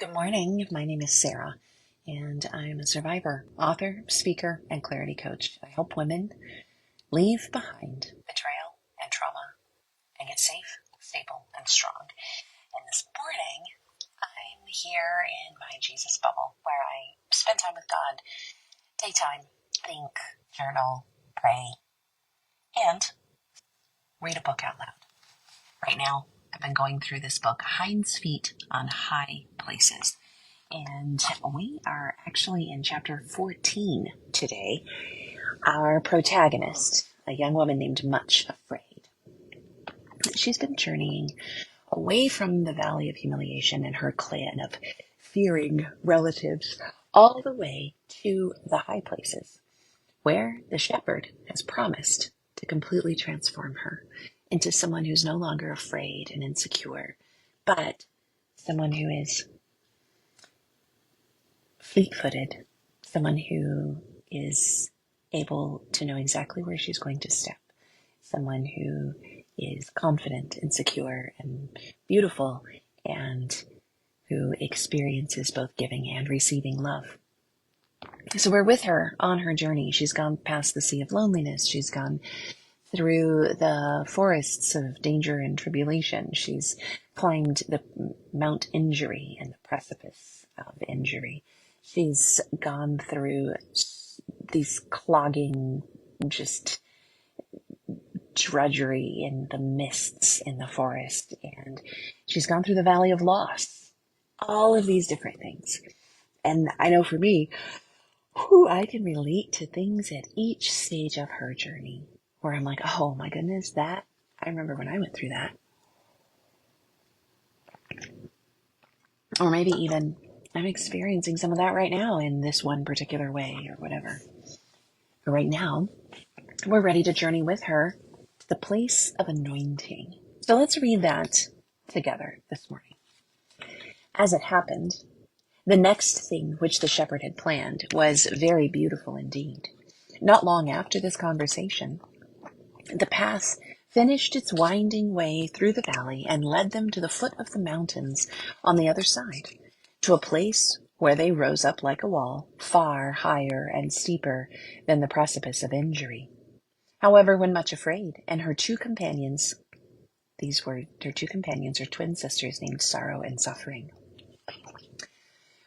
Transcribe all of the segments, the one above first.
Good morning. My name is Sarah, and I'm a survivor, author, speaker, and clarity coach. I help women leave behind betrayal and trauma and get safe, stable, and strong. And this morning, I'm here in my Jesus bubble where I spend time with God, daytime, think, journal, pray, and read a book out loud. Right now, I've been going through this book, Hinds' Feet on High Places. And we are actually in chapter 14 today. Our protagonist, a young woman named Much Afraid. She's been journeying away from the Valley of Humiliation and her clan of fearing relatives all the way to the high places where the shepherd has promised to completely transform her into someone who's no longer afraid and insecure, but someone who is fleet-footed, someone who is able to know exactly where she's going to step, someone who is confident and secure and beautiful and who experiences both giving and receiving love. So we're with her on her journey. She's gone past the sea of loneliness. She's gone through the forests of danger and tribulation. She's climbed the Mount Injury and the precipice of injury. She's gone through these clogging, just drudgery in the mists in the forest. And she's gone through the valley of loss. All of these different things. And I know for me, I can relate to things at each stage of her journey where I'm like, oh my goodness, I remember when I went through that. Or maybe even I'm experiencing some of that right now in this one particular way or whatever. But right now, we're ready to journey with her to the place of anointing. So let's read that together this morning. As it happened, the next thing which the shepherd had planned was very beautiful indeed. Not long after this conversation, the path finished its winding way through the valley and led them to the foot of the mountains on the other side, to a place where they rose up like a wall, far higher and steeper than the precipice of injury. However, when Much Afraid and her two companions, her two companions are twin sisters named Sorrow and Suffering.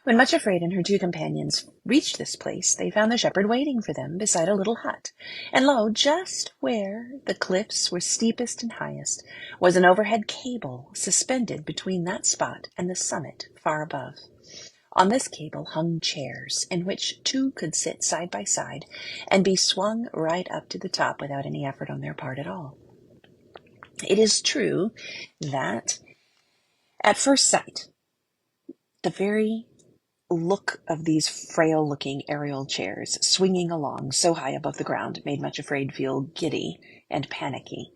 When Much Afraid and her two companions reached this place, they found the shepherd waiting for them beside a little hut. And lo, just where the cliffs were steepest and highest was an overhead cable suspended between that spot and the summit far above. On this cable hung chairs, in which two could sit side by side and be swung right up to the top without any effort on their part at all. It is true that, at first sight, the very look of these frail-looking aerial chairs swinging along so high above the ground made Much Afraid feel giddy and panicky.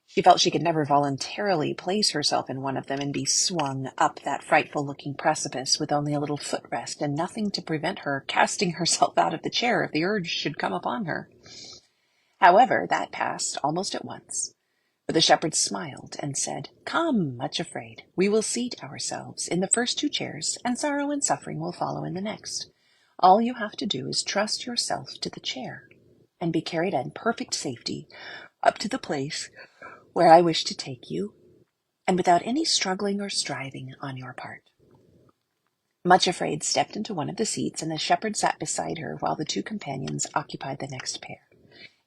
She felt she could never voluntarily place herself in one of them and be swung up that frightful-looking precipice with only a little footrest and nothing to prevent her casting herself out of the chair if the urge should come upon her. However, that passed almost at once. But the shepherd smiled and said, "Come, Much Afraid, we will seat ourselves in the first two chairs, and Sorrow and Suffering will follow in the next. All you have to do is trust yourself to the chair, and be carried in perfect safety up to the place where I wish to take you, and without any struggling or striving on your part." Much Afraid stepped into one of the seats, and the shepherd sat beside her while the two companions occupied the next pair.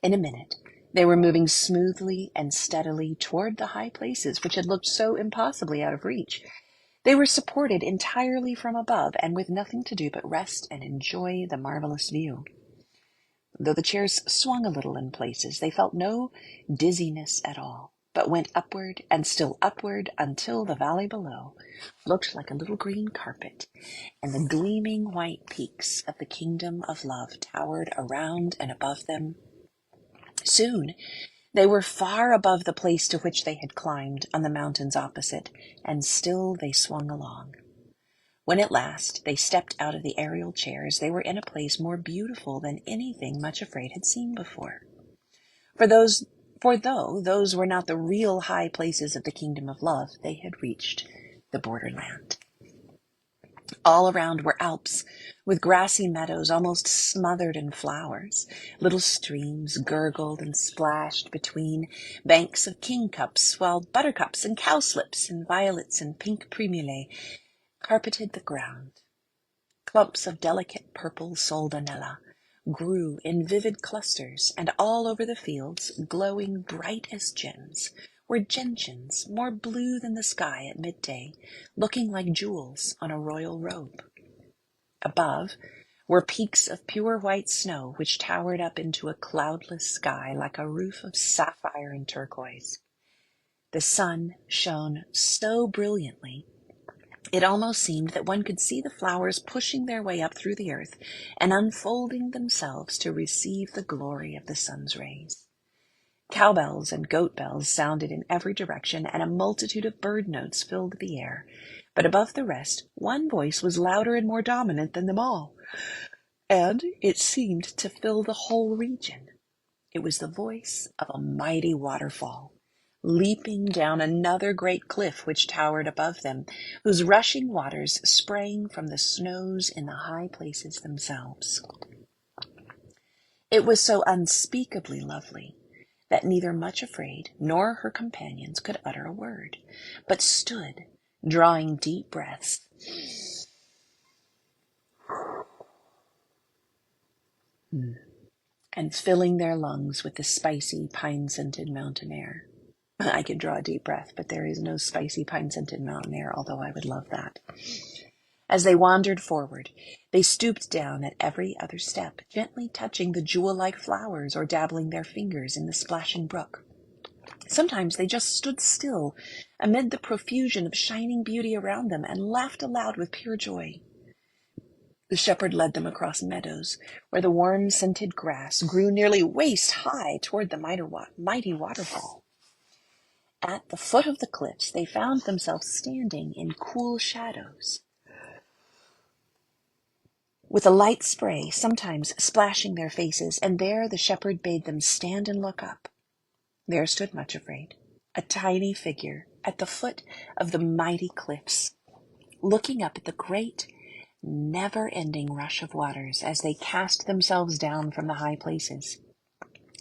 In a minute, they were moving smoothly and steadily toward the high places which had looked so impossibly out of reach. They were supported entirely from above, and with nothing to do but rest and enjoy the marvelous view. Though the chairs swung a little in places, they felt no dizziness at all, but went upward and still upward until the valley below looked like a little green carpet, and the gleaming white peaks of the kingdom of love towered around and above them. Soon they were far above the place to which they had climbed on the mountains opposite, and still they swung along. When at last they stepped out of the aerial chairs, they were in a place more beautiful than anything Much Afraid had seen before. For though those were not the real high places of the kingdom of love, they had reached the borderland. All around were Alps, with grassy meadows almost smothered in flowers. Little streams gurgled and splashed between banks of kingcups, while buttercups and cowslips and violets and pink primulae carpeted the ground. Clumps of delicate purple soldanella grew in vivid clusters, and all over the fields, glowing bright as gems, were gentians more blue than the sky at midday, looking like jewels on a royal robe. Above were peaks of pure white snow which towered up into a cloudless sky like a roof of sapphire and turquoise. The sun shone so brilliantly it almost seemed that one could see the flowers pushing their way up through the earth and unfolding themselves to receive the glory of the sun's rays. Cowbells and goat bells sounded in every direction, and a multitude of bird notes filled the air. But above the rest, one voice was louder and more dominant than them all, and it seemed to fill the whole region. It was the voice of a mighty waterfall, leaping down another great cliff which towered above them, whose rushing waters sprang from the snows in the high places themselves. It was so unspeakably lovely that neither Much Afraid nor her companions could utter a word, but stood, drawing deep breaths, and filling their lungs with the spicy, pine-scented mountain air. I could draw a deep breath, but there is no spicy, pine-scented mountain air, although I would love that. As they wandered forward, they stooped down at every other step, gently touching the jewel-like flowers or dabbling their fingers in the splashing brook. Sometimes they just stood still amid the profusion of shining beauty around them and laughed aloud with pure joy. The shepherd led them across meadows where the warm-scented grass grew nearly waist-high toward the mighty waterfall. At the foot of the cliffs, they found themselves standing in cool shadows, with a light spray sometimes splashing their faces, and there the shepherd bade them stand and look up. There stood Much Afraid, a tiny figure at the foot of the mighty cliffs, looking up at the great, never-ending rush of waters as they cast themselves down from the high places.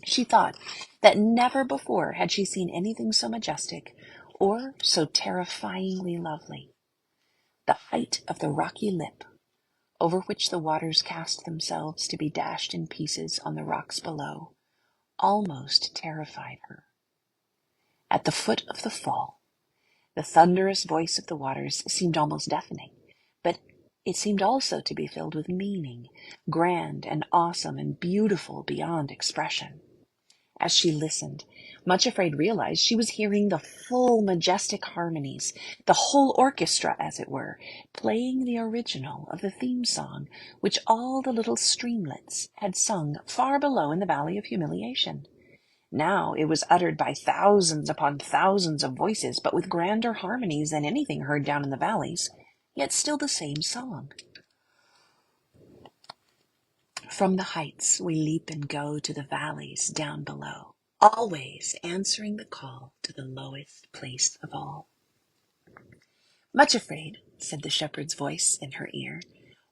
She thought that never before had she seen anything so majestic or so terrifyingly lovely. The height of the rocky lip, over which the waters cast themselves to be dashed in pieces on the rocks below, almost terrified her. At the foot of the fall, the thunderous voice of the waters seemed almost deafening, but it seemed also to be filled with meaning, grand and awesome and beautiful beyond expression. As she listened, Much Afraid realized she was hearing the full majestic harmonies, the whole orchestra, as it were, playing the original of the theme song which all the little streamlets had sung far below in the Valley of Humiliation. Now it was uttered by thousands upon thousands of voices, but with grander harmonies than anything heard down in the valleys, yet still the same song. From the heights we leap and go to the valleys down below, always answering the call to the lowest place of all. Much Afraid, said the shepherd's voice in her ear,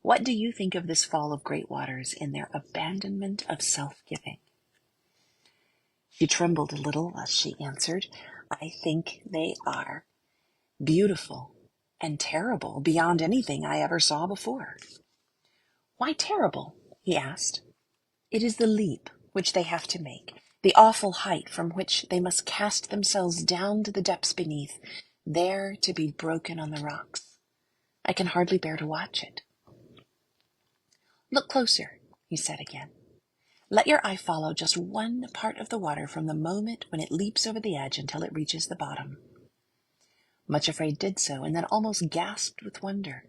what do you think of this fall of great waters in their abandonment of self-giving? She trembled a little as she answered, I think they are beautiful and terrible beyond anything I ever saw before. Why terrible? He asked. It is the leap which they have to make, the awful height from which they must cast themselves down to the depths beneath, there to be broken on the rocks. I can hardly bear to watch it. Look closer, he said again. Let your eye follow just one part of the water from the moment when it leaps over the edge until it reaches the bottom. Much Afraid did so, and then almost gasped with wonder.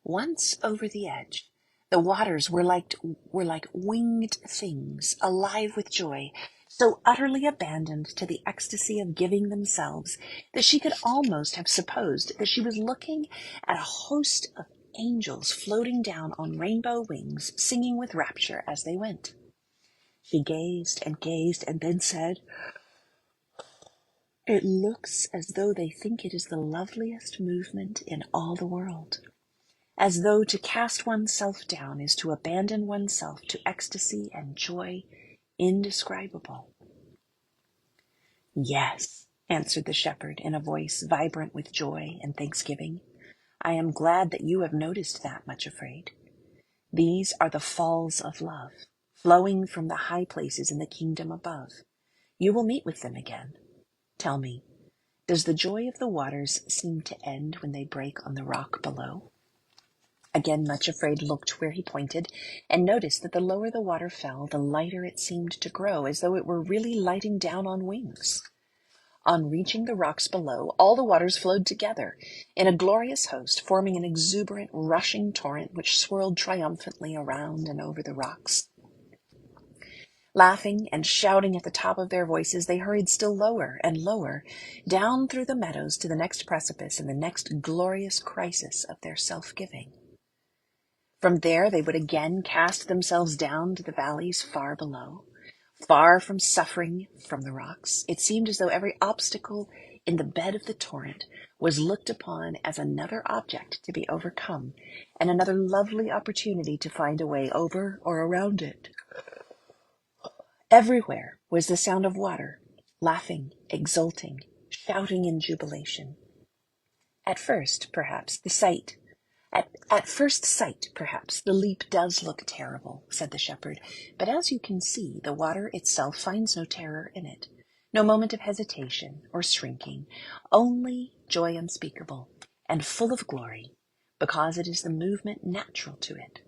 Once over the edge, the waters were like winged things, alive with joy, so utterly abandoned to the ecstasy of giving themselves that she could almost have supposed that she was looking at a host of angels floating down on rainbow wings, singing with rapture as they went. She gazed and then said, It looks as though they think it is the loveliest movement in all the world. as though to cast oneself down is to abandon oneself to ecstasy and joy indescribable. Yes, answered the shepherd in a voice vibrant with joy and thanksgiving. I am glad that you have noticed that, Much Afraid. These are the falls of love, flowing from the high places in the kingdom above. You will meet with them again. Tell me, does the joy of the waters seem to end when they break on the rock below? Again, Much Afraid looked where he pointed and noticed that the lower the water fell, the lighter it seemed to grow, as though it were really lighting down on wings. On reaching the rocks below, all the waters flowed together in a glorious host, forming an exuberant, rushing torrent which swirled triumphantly around and over the rocks. Laughing and shouting at the top of their voices, they hurried still lower and lower, down through the meadows to the next precipice and the next glorious crisis of their self-giving. From there they would again cast themselves down to the valleys far below. Far from suffering from the rocks, it seemed as though every obstacle in the bed of the torrent was looked upon as another object to be overcome and another lovely opportunity to find a way over or around it. Everywhere was the sound of water, laughing, exulting, shouting in jubilation. At first, perhaps, the leap does look terrible, said the shepherd, but as you can see, the water itself finds no terror in it, no moment of hesitation or shrinking, only joy unspeakable and full of glory, because it is the movement natural to it.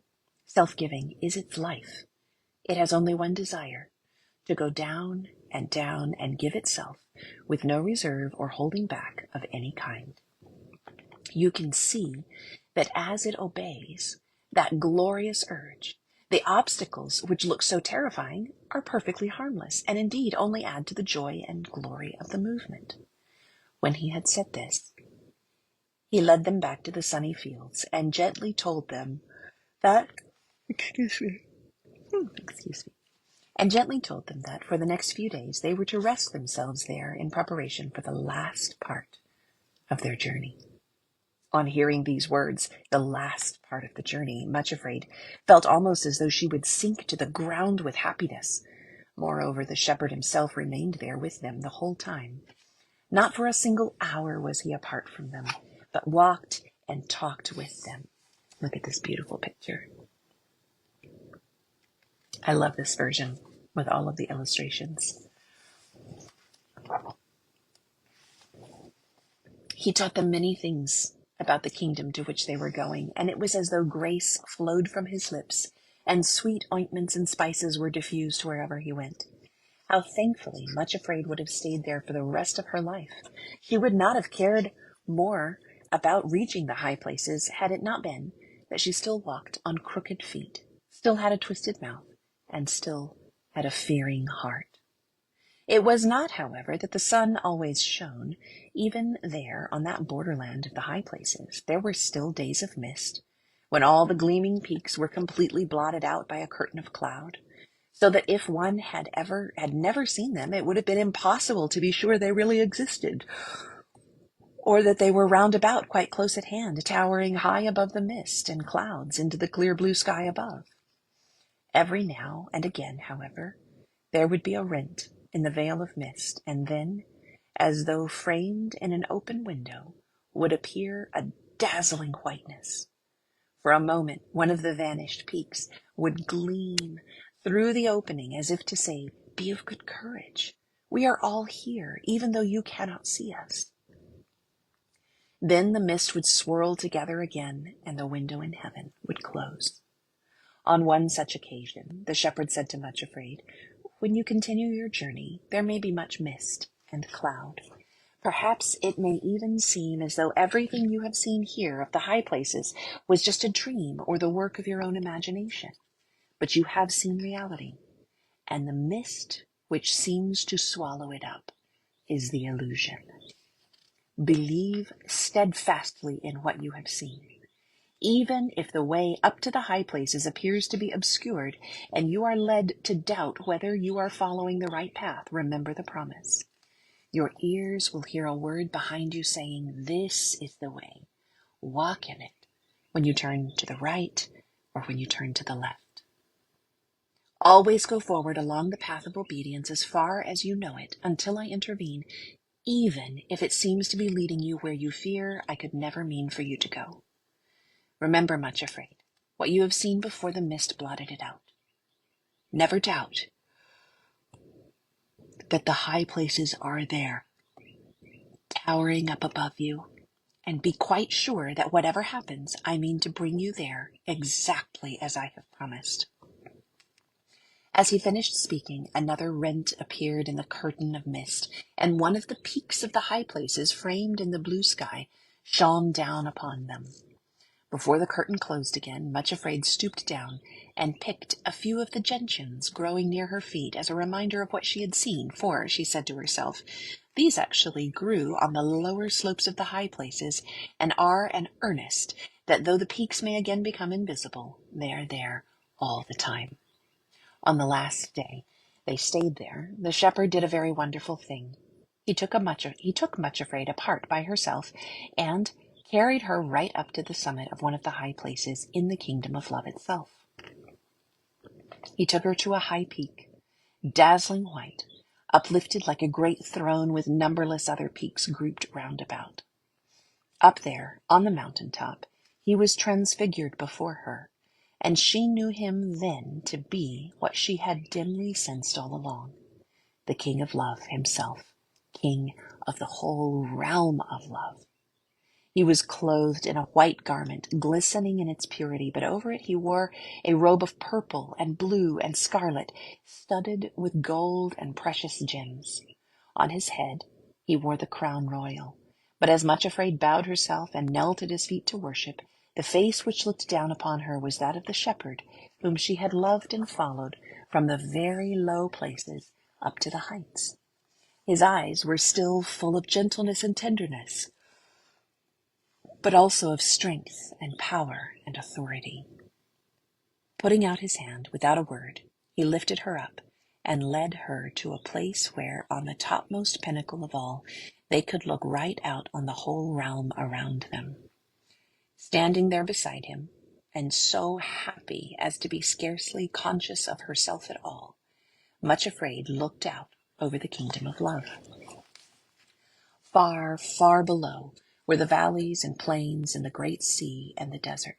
Self-giving is its life. It has only one desire, to go down and give itself, with no reserve or holding back of any kind. You can see that as it obeys that glorious urge, the obstacles which look so terrifying are perfectly harmless, and indeed only add to the joy and glory of the movement. When he had said this, he led them back to the sunny fields and gently told them that, for the next few days they were to rest themselves there in preparation for the last part of their journey. On hearing these words, the last part of the journey, Much Afraid felt almost as though she would sink to the ground with happiness. Moreover, the shepherd himself remained there with them the whole time. Not for a single hour was he apart from them, but walked and talked with them. Look at this beautiful picture. I love this version with all of the illustrations. He taught them many things about the kingdom to which they were going, and it was as though grace flowed from his lips, and sweet ointments and spices were diffused wherever he went. How thankfully Much Afraid would have stayed there for the rest of her life. She would not have cared more about reaching the high places had it not been that she still walked on crooked feet, still had a twisted mouth, and still had a fearing heart. It was not, however, that the sun always shone. Even there, on that borderland of the high places, there were still days of mist, when all the gleaming peaks were completely blotted out by a curtain of cloud, so that if one had never seen them, it would have been impossible to be sure they really existed, or that they were round about quite close at hand, towering high above the mist and clouds into the clear blue sky above. Every now and again, however, there would be a rent in the veil of mist, and then, as though framed in an open window, would appear a dazzling whiteness. For a moment, one of the vanished peaks would gleam through the opening as if to say, "Be of good courage. We are all here, even though you cannot see us." Then the mist would swirl together again, and the window in heaven would close. On one such occasion, the shepherd said to Much Afraid, "When you continue your journey, there may be much mist and cloud. Perhaps it may even seem as though everything you have seen here of the high places was just a dream or the work of your own imagination. But you have seen reality, and the mist which seems to swallow it up is the illusion. Believe steadfastly in what you have seen. Even if the way up to the high places appears to be obscured and you are led to doubt whether you are following the right path, remember the promise. Your ears will hear a word behind you saying, 'This is the way. Walk in it, when you turn to the right, or when you turn to the left. Always go forward along the path of obedience as far as you know it until I intervene, even if it seems to be leading you where you fear I could never mean for you to go. Remember, much afraid, what you have seen before the mist blotted it out. Never doubt that the high places are there, towering up above you, and be quite sure that whatever happens, I mean to bring you there exactly as I have promised. As he finished speaking, another rent appeared in the curtain of mist, and one of the peaks of the high places framed in the blue sky shone down upon them. Before the curtain closed again, Much Afraid stooped down and picked a few of the gentians growing near her feet as a reminder of what she had seen, for, she said to herself, these actually grew on the lower slopes of the high places and are an earnest that though the peaks may again become invisible, they are there all the time. On the last day they stayed there, the shepherd did a very wonderful thing. He took Much Afraid apart by herself and carried her right up to the summit of one of the high places in the kingdom of love itself. He took her to a high peak, dazzling white, uplifted like a great throne with numberless other peaks grouped round about. Up there, on the mountain top, he was transfigured before her, and she knew him then to be what she had dimly sensed all along, the King of Love himself, King of the whole realm of love. He was clothed in a white garment, glistening in its purity, but over it he wore a robe of purple and blue and scarlet, studded with gold and precious gems. On his head he wore the crown royal, but as Much Afraid bowed herself and knelt at his feet to worship, the face which looked down upon her was that of the shepherd whom she had loved and followed from the very low places up to the heights. His eyes were still full of gentleness and tenderness, but also of strength and power and authority. Putting out his hand without a word, he lifted her up and led her to a place where, on the topmost pinnacle of all, they could look right out on the whole realm around them. Standing there beside him, and so happy as to be scarcely conscious of herself at all, Much Afraid looked out over the kingdom of love. Far, far below were the valleys and plains and the great sea and the desert.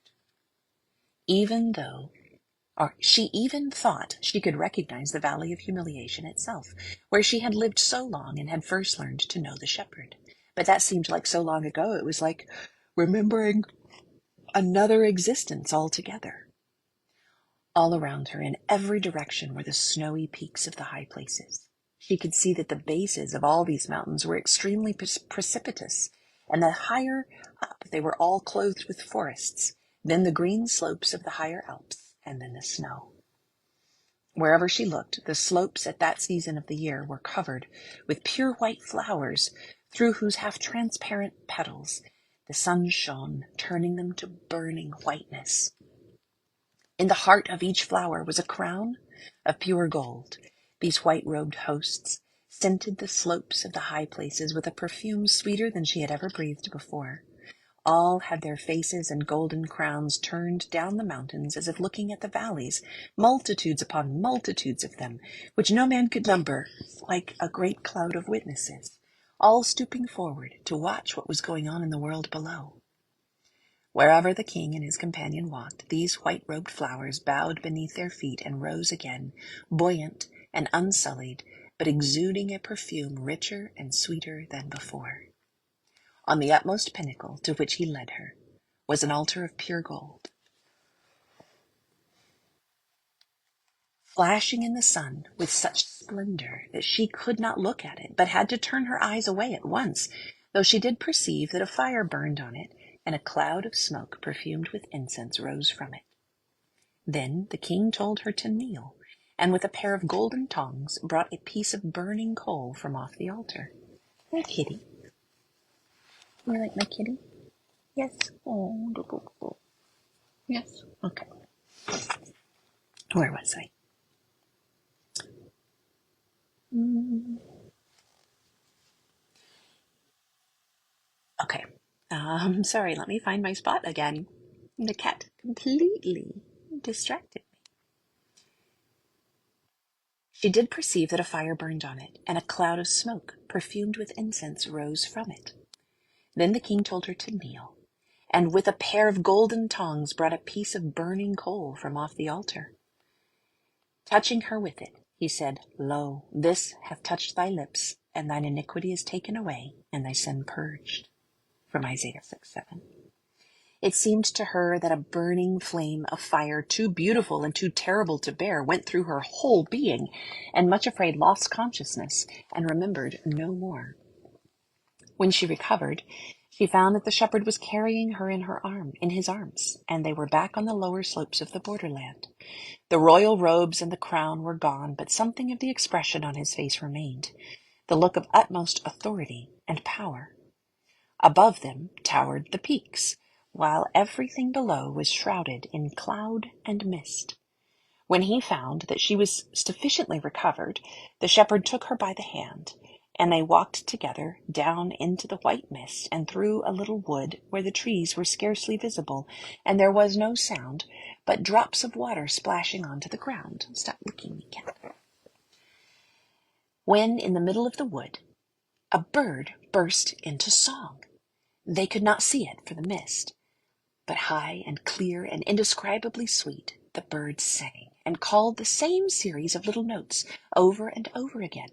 She even thought she could recognize the Valley of Humiliation itself, where she had lived so long and had first learned to know the shepherd. But that seemed like so long ago. It was like remembering another existence altogether. All around her, in every direction, were the snowy peaks of the high places. She could see that the bases of all these mountains were extremely precipitous, and that higher up they were all clothed with forests, then the green slopes of the higher Alps, and then the snow. Wherever she looked, the slopes at that season of the year were covered with pure white flowers, through whose half-transparent petals the sun shone, turning them to burning whiteness. In the heart of each flower was a crown of pure gold. These white-robed hosts scented the slopes of the high places with a perfume sweeter than she had ever breathed before. All had their faces and golden crowns turned down the mountains as if looking at the valleys, multitudes upon multitudes of them, which no man could number, like a great cloud of witnesses, all stooping forward to watch what was going on in the world below. Wherever the king and his companion walked, these white-robed flowers bowed beneath their feet and rose again, buoyant and unsullied, but exuding a perfume richer and sweeter than before. On the utmost pinnacle to which he led her was an altar of pure gold, flashing in the sun with such splendor that she could not look at it, but had to turn her eyes away at once, though she did perceive that a fire burned on it, and a cloud of smoke perfumed with incense rose from it. Then the king told her to kneel, and with a pair of golden tongs brought a piece of burning coal from off the altar. Hi, kitty. You like my kitty? Yes. Oh, yes. Okay. Where was I? Okay. Sorry, let me find my spot again. The cat completely distracted me. She did perceive that a fire burned on it, and a cloud of smoke, perfumed with incense, rose from it. Then the king told her to kneel, and with a pair of golden tongs brought a piece of burning coal from off the altar. Touching her with it, he said, Lo, this hath touched thy lips, and thine iniquity is taken away, and thy sin purged. From Isaiah 6:7. It seemed to her that a burning flame of fire, too beautiful and too terrible to bear, went through her whole being, and Much Afraid lost consciousness and remembered no more. When she recovered, she found that the shepherd was carrying her in his arms, and they were back on the lower slopes of the borderland. The royal robes and the crown were gone, but something of the expression on his face remained, the look of utmost authority and power. Above them towered the peaks, while everything below was shrouded in cloud and mist. When he found that she was sufficiently recovered, the shepherd took her by the hand, and they walked together down into the white mist and through a little wood where the trees were scarcely visible, and there was no sound but drops of water splashing onto the ground. Stop looking, cat. When in the middle of the wood, a bird burst into song. They could not see it for the mist, but high and clear and indescribably sweet, the bird sang and called the same series of little notes over and over again.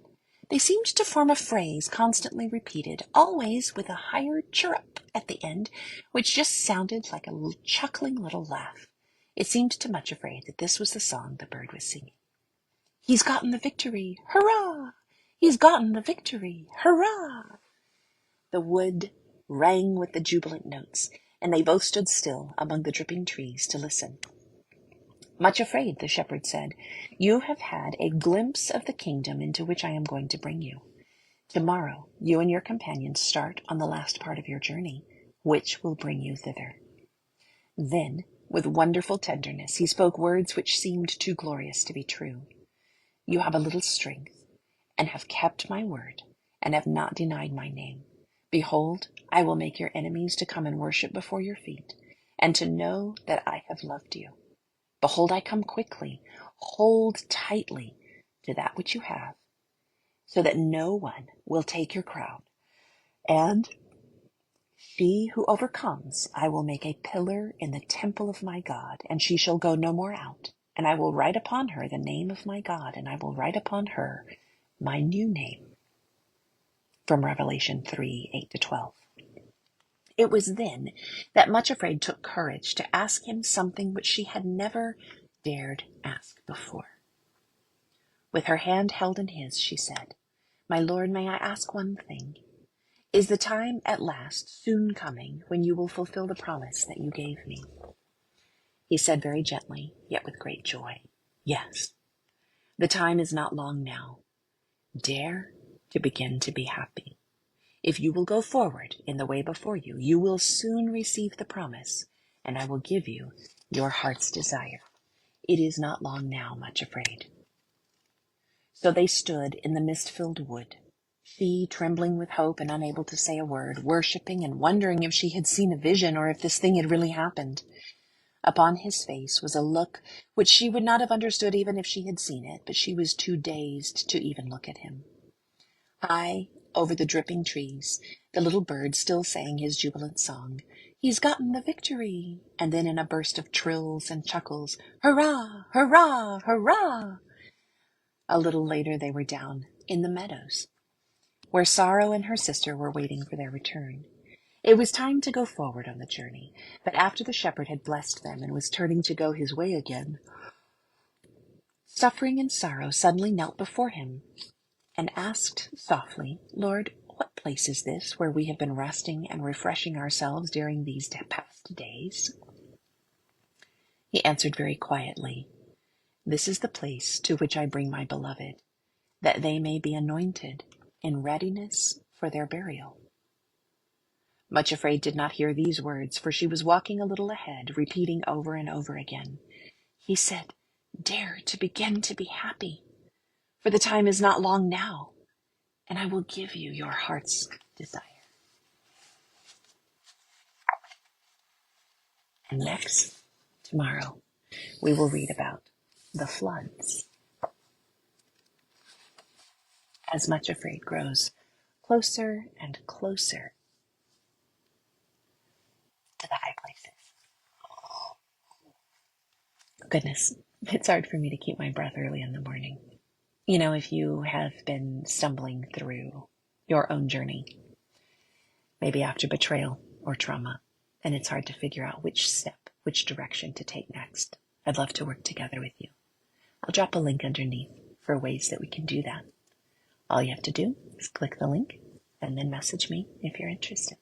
They seemed to form a phrase constantly repeated, always with a higher chirrup at the end, which just sounded like a chuckling little laugh. It seemed to Much Afraid that this was the song the bird was singing. He's gotten the victory! Hurrah! He's gotten the victory! Hurrah! The wood rang with the jubilant notes, and they both stood still among the dripping trees to listen. Much Afraid, the shepherd said, you have had a glimpse of the kingdom into which I am going to bring you. Tomorrow, you and your companions start on the last part of your journey, which will bring you thither. Then, with wonderful tenderness, he spoke words which seemed too glorious to be true. You have a little strength, and have kept my word, and have not denied my name. Behold, I will make your enemies to come and worship before your feet, and to know that I have loved you. Behold, I come quickly. Hold tightly to that which you have, so that no one will take your crown. And she who overcomes, I will make a pillar in the temple of my God, and she shall go no more out. And I will write upon her the name of my God, and I will write upon her my new name. From Revelation 3:8-12. It was then that Much Afraid took courage to ask him something which she had never dared ask before. With her hand held in his, she said, My Lord, may I ask one thing? Is the time at last soon coming when you will fulfill the promise that you gave me? He said very gently, yet with great joy, Yes, the time is not long now. Dare to begin to be happy. If you will go forward in the way before you, you will soon receive the promise, and I will give you your heart's desire. It is not long now, Much Afraid. So they stood in the mist-filled wood, she trembling with hope and unable to say a word, worshipping and wondering if she had seen a vision or if this thing had really happened. Upon his face was a look which she would not have understood even if she had seen it, but she was too dazed to even look at him. High over the dripping trees, the little bird still sang his jubilant song. He's gotten the victory! And then in a burst of trills and chuckles, Hurrah! Hurrah! Hurrah! A little later they were down in the meadows, where Sorrow and her sister were waiting for their return. It was time to go forward on the journey, but after the shepherd had blessed them and was turning to go his way again, Suffering and Sorrow suddenly knelt before him and asked softly, Lord, what place is this where we have been resting and refreshing ourselves during these past days? He answered very quietly, This is the place to which I bring my beloved, that they may be anointed in readiness for their burial. Much Afraid did not hear these words, for she was walking a little ahead, repeating over and over again, He said, Dare to begin to be happy, for the time is not long now, and I will give you your heart's desire. And next, tomorrow, we will read about the floods. As Much Afraid grows closer and closer to the high places. Goodness, it's hard for me to keep my breath early in the morning. You know, if you have been stumbling through your own journey, maybe after betrayal or trauma, and it's hard to figure out which step, which direction to take next, I'd love to work together with you. I'll drop a link underneath for ways that we can do that. All you have to do is click the link and then message me if you're interested.